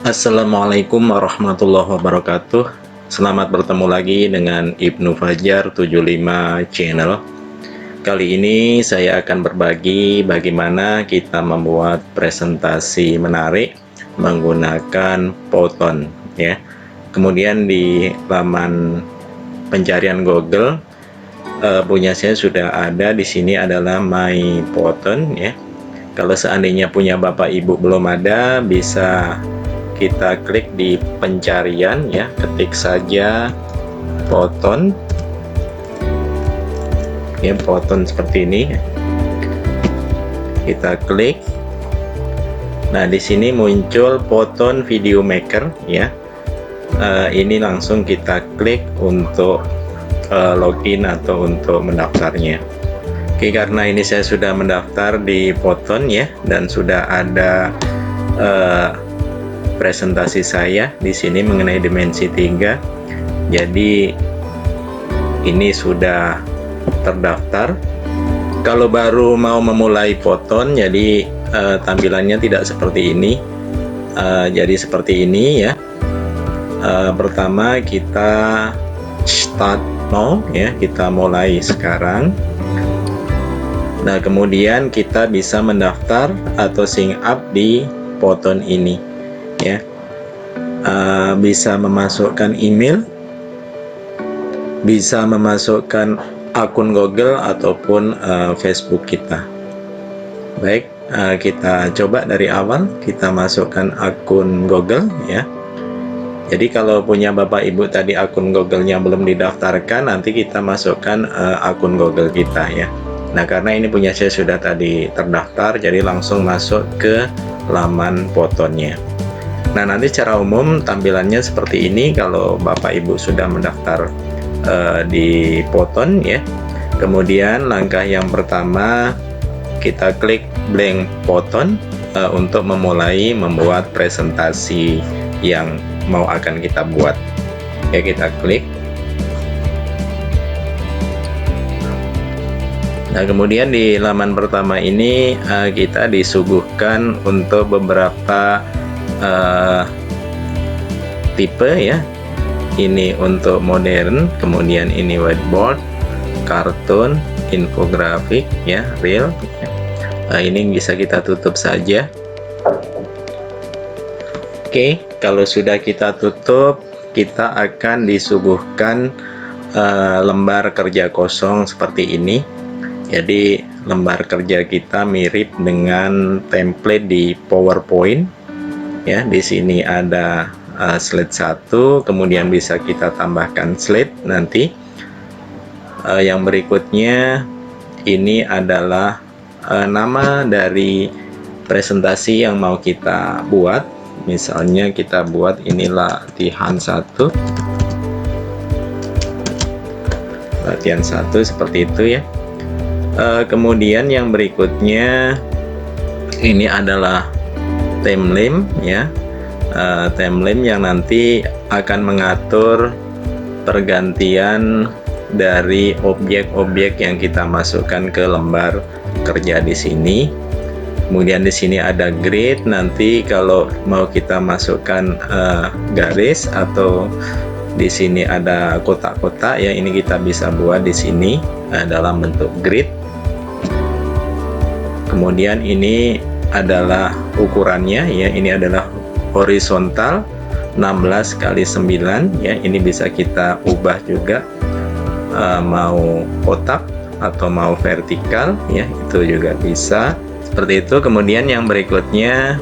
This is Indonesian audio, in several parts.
Assalamualaikum warahmatullahi wabarakatuh. Selamat bertemu lagi dengan Ibnu Fajar 75 Channel. Kali ini saya akan berbagi bagaimana kita membuat presentasi menarik menggunakan Python ya. Kemudian di laman pencarian Google punya saya sudah ada di sini adalah My Python ya. Kalau seandainya punya Bapak Ibu belum ada, bisa kita klik di pencarian ya, ketik saja Python ya, Python seperti ini, kita klik. Nah, di sini muncul Python Video Maker ya. Ini langsung kita klik untuk login atau untuk mendaftarnya. Oke, karena ini saya sudah mendaftar di Python ya, dan sudah ada presentasi saya di sini mengenai dimensi 3. Jadi ini sudah terdaftar. Kalau baru mau memulai Python, jadi tampilannya tidak seperti ini. Jadi seperti ini ya. Pertama kita start now ya, kita mulai sekarang. Nah, kemudian kita bisa mendaftar atau sign up di Python ini ya. Bisa memasukkan email, bisa memasukkan akun Google ataupun Facebook kita. Baik, kita coba dari awal, kita masukkan akun Google ya. Jadi kalau punya Bapak Ibu tadi akun Google-nya belum didaftarkan, nanti kita masukkan akun Google kita ya. Nah, karena ini punya saya sudah tadi terdaftar, jadi langsung masuk ke laman Python-nya. Nah, nanti secara umum tampilannya seperti ini kalau Bapak Ibu sudah mendaftar di Python ya. Kemudian langkah yang pertama kita klik blank Python untuk memulai membuat presentasi yang mau akan kita buat. Ya, kita klik. Nah, kemudian di laman pertama ini kita disuguhkan untuk beberapa tipe ya. Ini untuk modern, kemudian ini whiteboard, kartun, infografik ya, real. Ini bisa kita tutup saja. Oke, kalau sudah kita tutup, kita akan disuguhkan lembar kerja kosong seperti ini. Jadi lembar kerja kita mirip dengan template di PowerPoint ya. Di sini ada slide 1, kemudian bisa kita tambahkan slide nanti. Yang berikutnya ini adalah nama dari presentasi yang mau kita buat. Misalnya kita buat ini latihan 1. Latihan 1 seperti itu ya. Kemudian yang berikutnya ini adalah timeline ya. Timeline yang nanti akan mengatur pergantian dari objek-objek yang kita masukkan ke lembar kerja di sini. Kemudian di sini ada grid, nanti kalau mau kita masukkan garis atau di sini ada kotak-kotak ya, ini kita bisa buat di sini dalam bentuk grid. Kemudian ini adalah ukurannya ya, ini adalah horizontal 16 kali 9 ya, ini bisa kita ubah juga mau kotak atau mau vertikal ya, itu juga bisa seperti itu. Kemudian yang berikutnya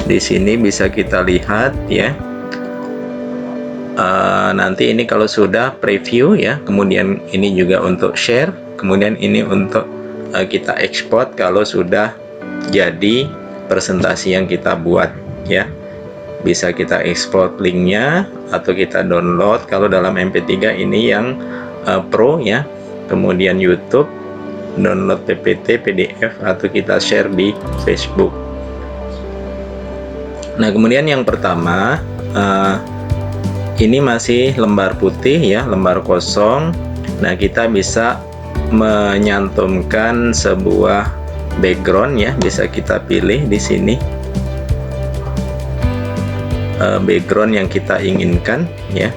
di sini bisa kita lihat ya, nanti ini kalau sudah preview ya, kemudian ini juga untuk share, kemudian ini untuk kita ekspor kalau sudah jadi presentasi yang kita buat ya. Bisa kita ekspor linknya atau kita download. Kalau dalam MP3 ini yang Pro ya. Kemudian YouTube, download PPT, PDF, atau kita share di Facebook. Nah, kemudian yang pertama ini masih lembar putih ya, lembar kosong. Nah, kita bisa menyantumkan sebuah background ya, bisa kita pilih di sini. background yang kita inginkan ya.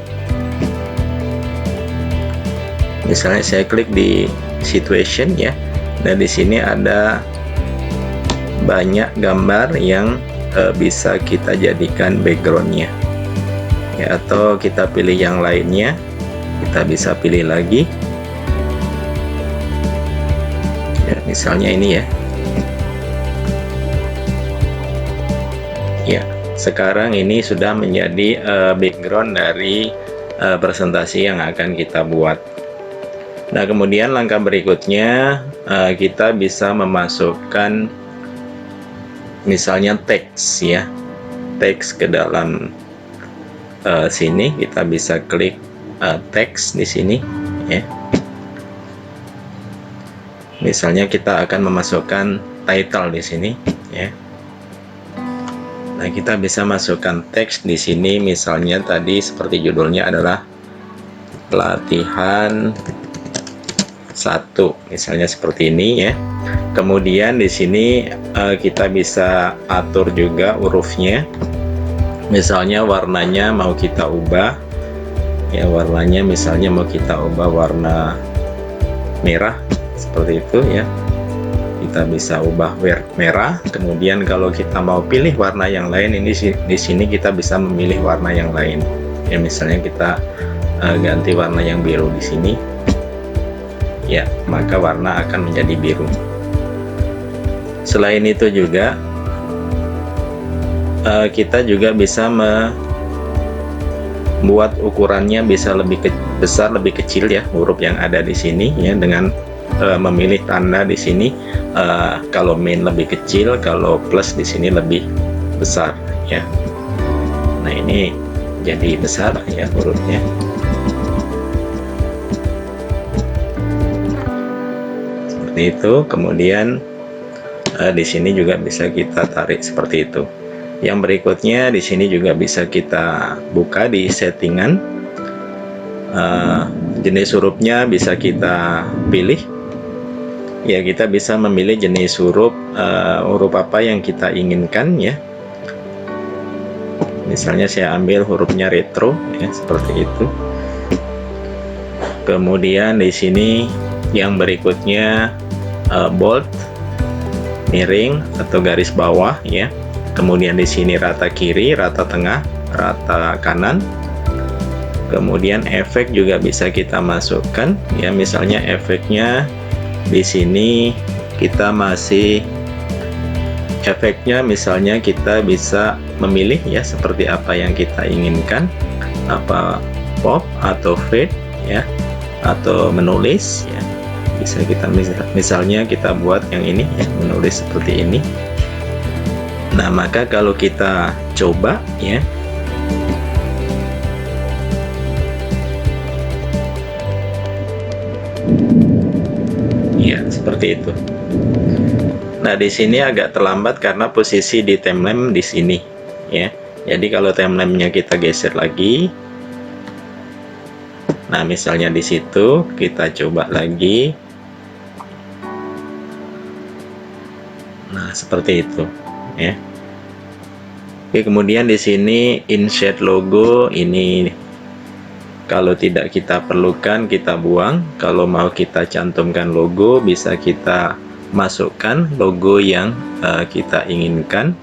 Misalnya saya klik di situation ya. Nah, di sini ada banyak gambar yang bisa kita jadikan backgroundnya ya, atau kita pilih yang lainnya, kita bisa pilih lagi ya, misalnya ini ya. Ya, sekarang ini sudah menjadi background dari presentasi yang akan kita buat. Nah, kemudian langkah berikutnya kita bisa memasukkan misalnya teks ya, teks ke dalam sini. Kita bisa klik teks di sini ya. Misalnya kita akan memasukkan title di sini ya. Nah, kita bisa masukkan teks di sini, misalnya tadi seperti judulnya adalah pelatihan 1, misalnya seperti ini ya. Kemudian di sini kita bisa atur juga hurufnya. Misalnya warnanya mau kita ubah ya, warnanya misalnya mau kita ubah warna merah seperti itu ya. Kita bisa ubah merah. Kemudian kalau kita mau pilih warna yang lain, ini di sini kita bisa memilih warna yang lain ya. Misalnya kita ganti warna yang biru di sini ya, maka warna akan menjadi biru. Selain itu juga kita juga bisa membuat ukurannya bisa lebih besar, lebih kecil ya, huruf yang ada di sini ya, dengan memilih tanda di sini. Kalau min lebih kecil, kalau plus di sini lebih besar ya. Nah, ini jadi besar ya hurufnya. Seperti itu. Kemudian di sini juga bisa kita tarik seperti itu. Yang berikutnya di sini juga bisa kita buka di settingan. Jenis hurufnya bisa kita pilih. Ya, kita bisa memilih jenis huruf apa yang kita inginkan ya. Misalnya saya ambil hurufnya retro ya, seperti itu. Kemudian di sini yang berikutnya bold, miring atau garis bawah ya. Kemudian di sini rata kiri, rata tengah, rata kanan. Kemudian efek juga bisa kita masukkan ya, misalnya efeknya di sini kita masih efeknya, misalnya kita bisa memilih ya seperti apa yang kita inginkan, apa pop atau fade ya, atau menulis ya. Bisa kita misalnya kita buat yang ini ya, menulis seperti ini. Nah, maka kalau kita coba ya, ya seperti itu. Nah, di sini agak terlambat karena posisi di timeline di sini ya. Jadi kalau timelinenya kita geser lagi, nah misalnya di situ kita coba lagi. Nah, seperti itu ya. Oke, kemudian di sini insert logo, ini kalau tidak kita perlukan kita buang. Kalau mau kita cantumkan logo, bisa kita masukkan logo yang kita inginkan.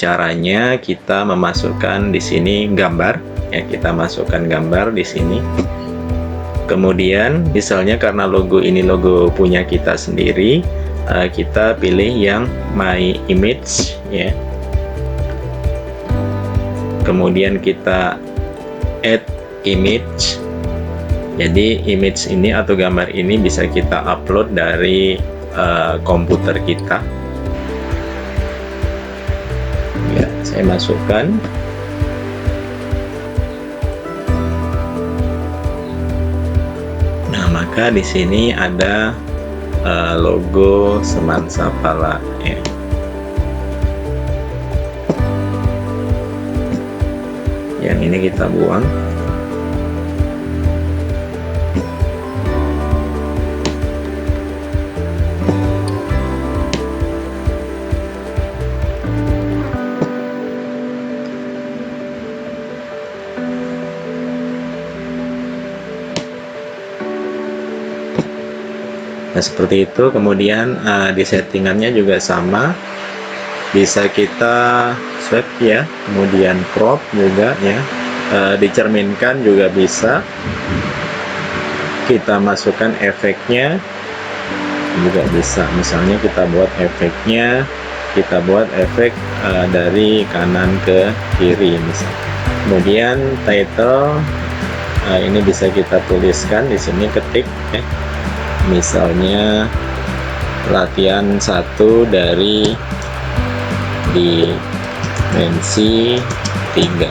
Caranya kita memasukkan di sini gambar ya, kita masukkan gambar di sini. Kemudian misalnya karena logo ini logo punya kita sendiri, kita pilih yang my image ya. Kemudian kita add image. Jadi image ini atau gambar ini bisa kita upload dari komputer kita ya. Saya masukkan. Nah, maka di sini ada logo Semansapala ya. Yang ini kita buang. Nah, seperti itu. Kemudian di settingannya juga sama, bisa kita swipe ya, kemudian crop juga ya, dicerminkan juga bisa, kita masukkan efeknya juga bisa. Misalnya kita buat efeknya, kita buat efek dari kanan ke kiri misalnya. Kemudian title ini bisa kita tuliskan di sini, ketik ya, misalnya latihan 1 dari dimensi 3.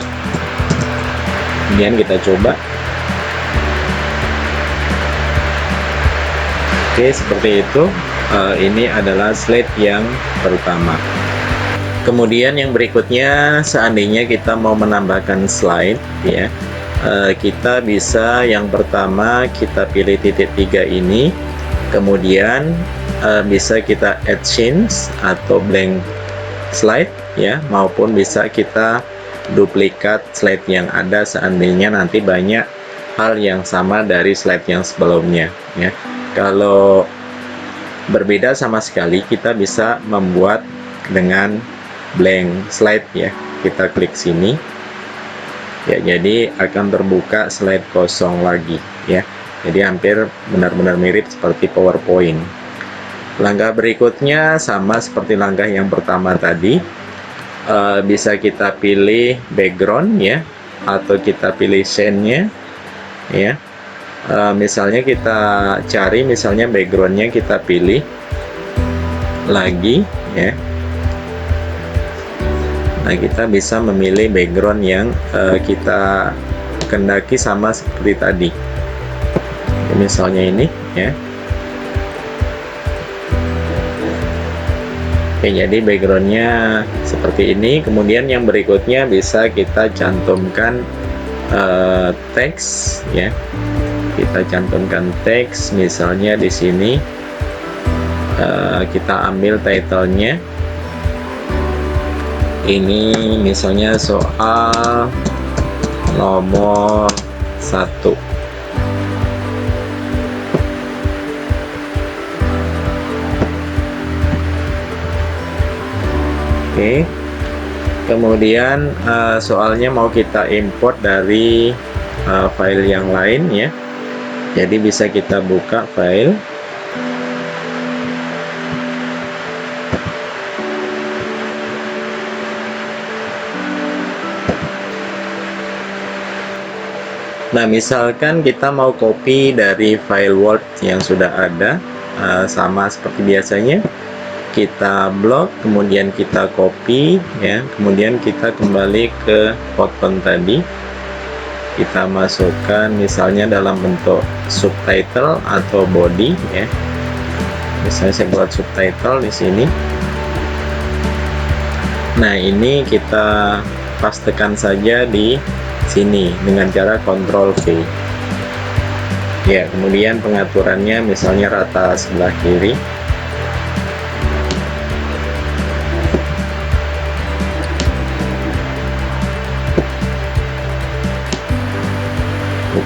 Kemudian kita coba. Oke, seperti itu. Ini adalah slide yang pertama. Kemudian yang berikutnya, seandainya kita mau menambahkan slide ya, kita bisa, yang pertama kita pilih titik 3 ini, kemudian bisa kita add scenes atau blank slide ya, maupun bisa kita duplikat slide yang ada seandainya nanti banyak hal yang sama dari slide yang sebelumnya ya. Kalau berbeda sama sekali, kita bisa membuat dengan blank slide ya. Kita klik sini ya, jadi akan terbuka slide kosong lagi ya. Jadi hampir benar-benar mirip seperti PowerPoint. Langkah berikutnya sama seperti langkah yang pertama tadi, bisa kita pilih background ya, atau kita pilih scene-nya ya. Misalnya kita cari, misalnya backgroundnya kita pilih lagi ya. Nah, kita bisa memilih background yang kita kendaki sama seperti tadi. Misalnya ini ya. Oke, jadi backgroundnya seperti ini. Kemudian yang berikutnya bisa kita cantumkan teks ya. Kita cantumkan teks, misalnya di sini kita ambil title-nya. Ini misalnya soal nomor 1. Oke. Kemudian soalnya mau kita import dari file yang lain ya. Jadi bisa kita buka file. Nah, misalkan kita mau copy dari file Word yang sudah ada, sama seperti biasanya, kita blok, kemudian kita copy ya, kemudian kita kembali ke button tadi. Kita masukkan misalnya dalam bentuk subtitle atau body ya. Misalnya saya buat subtitle di sini. Nah, ini kita pastekan saja di sini dengan cara Ctrl V. Ya, kemudian pengaturannya misalnya rata sebelah kiri.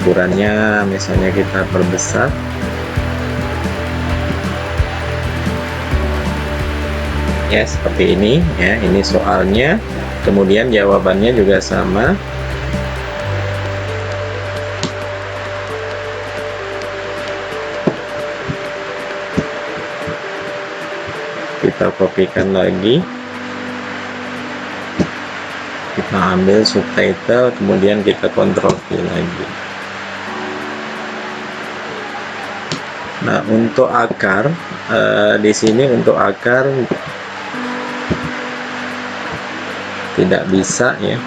Ukurannya misalnya kita perbesar. Ya, seperti ini ya. Ini soalnya. Kemudian jawabannya juga sama. Kita kopikan lagi. Kita ambil subtitle, kemudian kita Ctrl V lagi. Nah, untuk akar di sini untuk akar tidak bisa ya.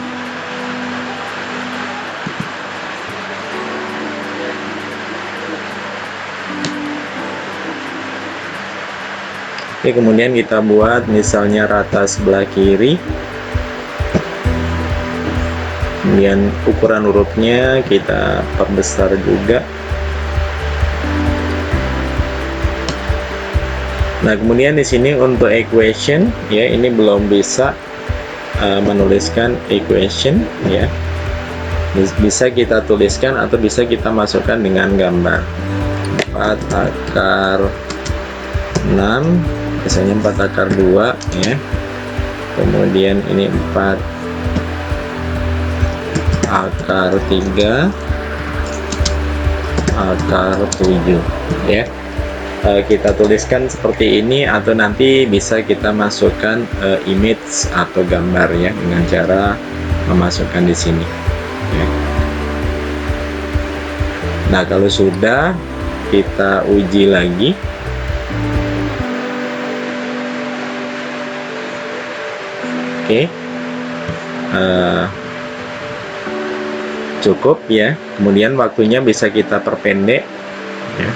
Oke, kemudian kita buat misalnya rata sebelah kiri. Kemudian ukuran hurufnya kita perbesar juga. Nah, kemudian di sini untuk equation ya, ini belum bisa menuliskan equation ya. Bisa kita tuliskan atau bisa kita masukkan dengan gambar. 4 akar 6, biasanya 4 akar 2 ya. Kemudian ini 4 akar 3 akar 7 ya. Kita tuliskan seperti ini, atau nanti bisa kita masukkan image atau gambar ya, dengan cara memasukkan di sini ya. Nah, kalau sudah, kita uji lagi. Oke. Cukup ya. Kemudian waktunya bisa kita perpendek ya.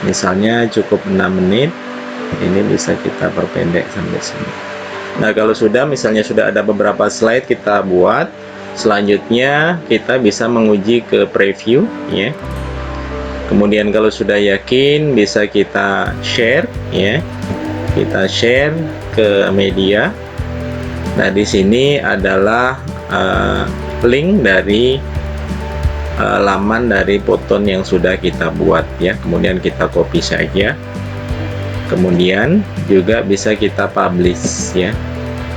Misalnya cukup 6 menit, ini bisa kita perpendek sampai sini. Nah, kalau sudah, misalnya sudah ada beberapa slide kita buat, selanjutnya kita bisa menguji ke preview ya. Kemudian kalau sudah yakin, bisa kita share ya. Kita share ke media. Nah, di sini adalah link dari laman dari Poton yang sudah kita buat ya. Kemudian kita copy saja, kemudian juga bisa kita publish ya.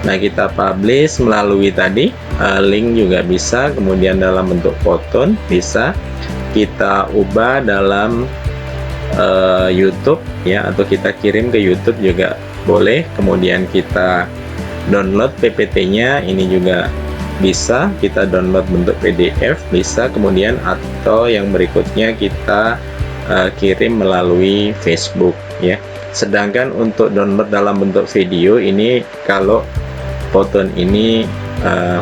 Nah, kita publish melalui tadi link juga bisa, kemudian dalam bentuk Poton bisa kita ubah dalam YouTube ya, atau kita kirim ke YouTube juga boleh. Kemudian kita download PPT-nya, ini juga bisa kita download bentuk PDF bisa, kemudian atau yang berikutnya kita kirim melalui Facebook ya. Sedangkan untuk download dalam bentuk video ini, kalau Poton ini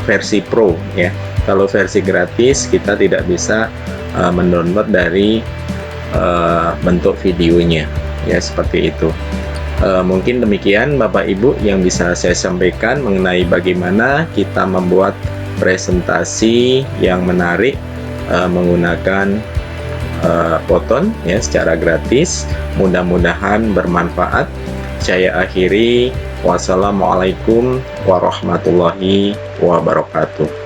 versi Pro ya. Kalau versi gratis kita tidak bisa mendownload dari bentuk videonya ya, seperti itu. Mungkin demikian Bapak Ibu yang bisa saya sampaikan mengenai bagaimana kita membuat presentasi yang menarik menggunakan Poton ya, secara gratis. Mudah-mudahan bermanfaat. Saya akhiri, wassalamualaikum warahmatullahi wabarakatuh.